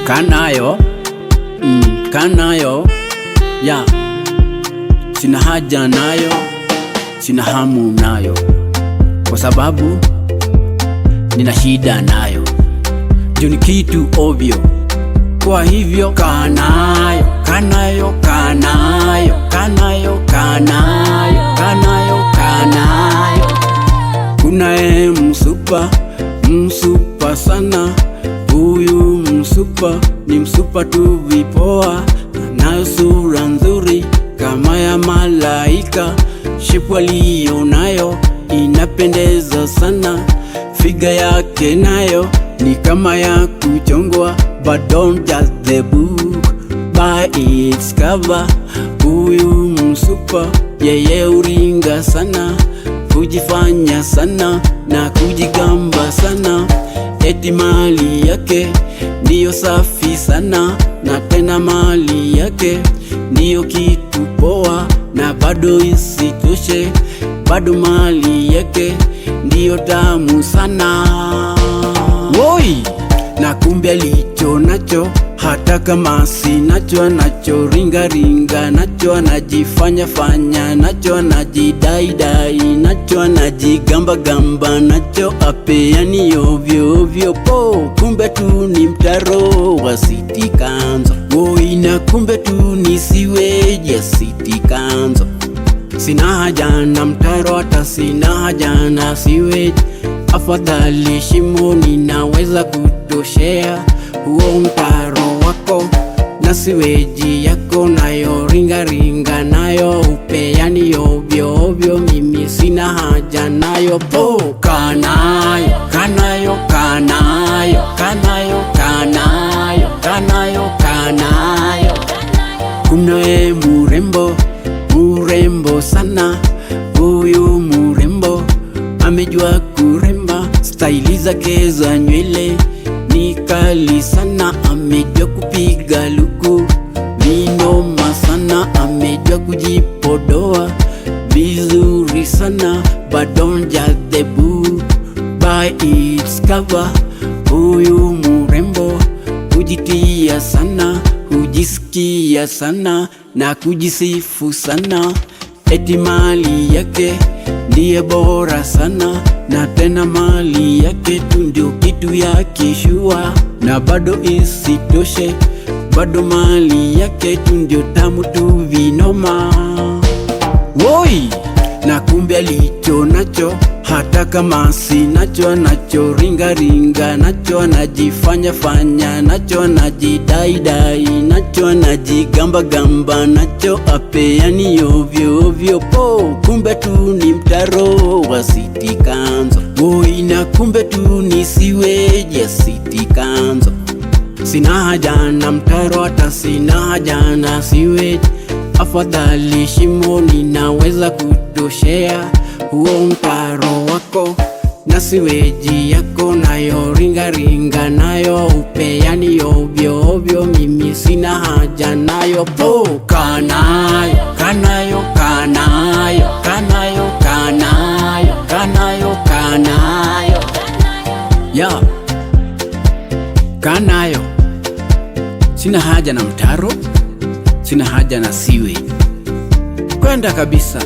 Kanayo, kanayo, ya sina haja nayo, sina hamu nayo, kwa sababu nina shida nayo, juu ni kitu ovyo. Kwa hivyo kanayo, kanayo, kanayo, kanayo, kanayo, kanayo, kanayo. Kunaye msupa, msupa sana. Huyu msupa ni msupa tu vipoa, anayo sura nzuri kama ya malaika. Shepu aliyonayo inapendeza sana, figa yake nayo ni kama ya kuchongwa. But don't judge the book by its cover. Huyu msupa yeye uringa sana, kujifanya sana na kujigamba sana, eti mali yake ndiyo safi sana, na tena mali yake ndiyo kitu poa. Na bado isitoshe, bado mali yake ndiyo tamu sana. Woi! Na kumbe alicho nacho, hata kama sinacho, anacho ringa ringa nacho, anajifanya fanya nacho, anajidai dai nacho, anajigamba gamba nacho, apeani ovyo ovyo po. Kumbe tu ni mtaro wa City Kanzo. Woi! Na kumbe tu ni siweji ya City Kanzo. Sina haja na mtaro, hata sina haja na siweji. Afadhali shimo ninaweza kutoshea huo mtaro wako, na siweji yako nayo ringa ringa nayo, upeani ovyo ovyo, mimi sina haja nayo po. Kanayo, kanayo, kanayo, kanayo, kanayo, kanayo, kanayo. Kunaye murembo, murembo sana. Huyu murembo amejua kuremba, staili zake za nywele ni kali sana, amejua kupiga luku vinoma sana, amejua kujipodoa vizuri sana. But don't judge the book by its cover. Huyu murembo hujitia sana, hujisikia sana na kujisifu sana, eti mali yake ndiye bora sana, na tena mali yake tu ndio kitu ya kishua. Na bado isitoshe, bado mali yake tu ndio tamu tu vinoma. Woi! Na kumbe alicho nacho, hata kama sinacho, anacho ringa ringa nacho, anajifanya fanya nacho, anajidai dai nacho, anajigamba gamba nacho, apeani ovyo ovyo po. Kumbe tu ni mtaro wa City Kanzo. Woi! Na kumbe tu ni siweji ya City Kanzo. Sina haja na mtaro, hata sina haja na siweji. Afadhali shimo ninaweza kutoshea huo mtaro wako, na siweji yako nayo ringa ringa nayo, upeani ovyo ovyo, mimi sina haja nayo po. Kanayo, kanayo, kanayo, kanayo, kanayo, kanayo, kanayo, ya kanayo. Sina haja na mtaro, sina haja na siwe, kwenda kabisa.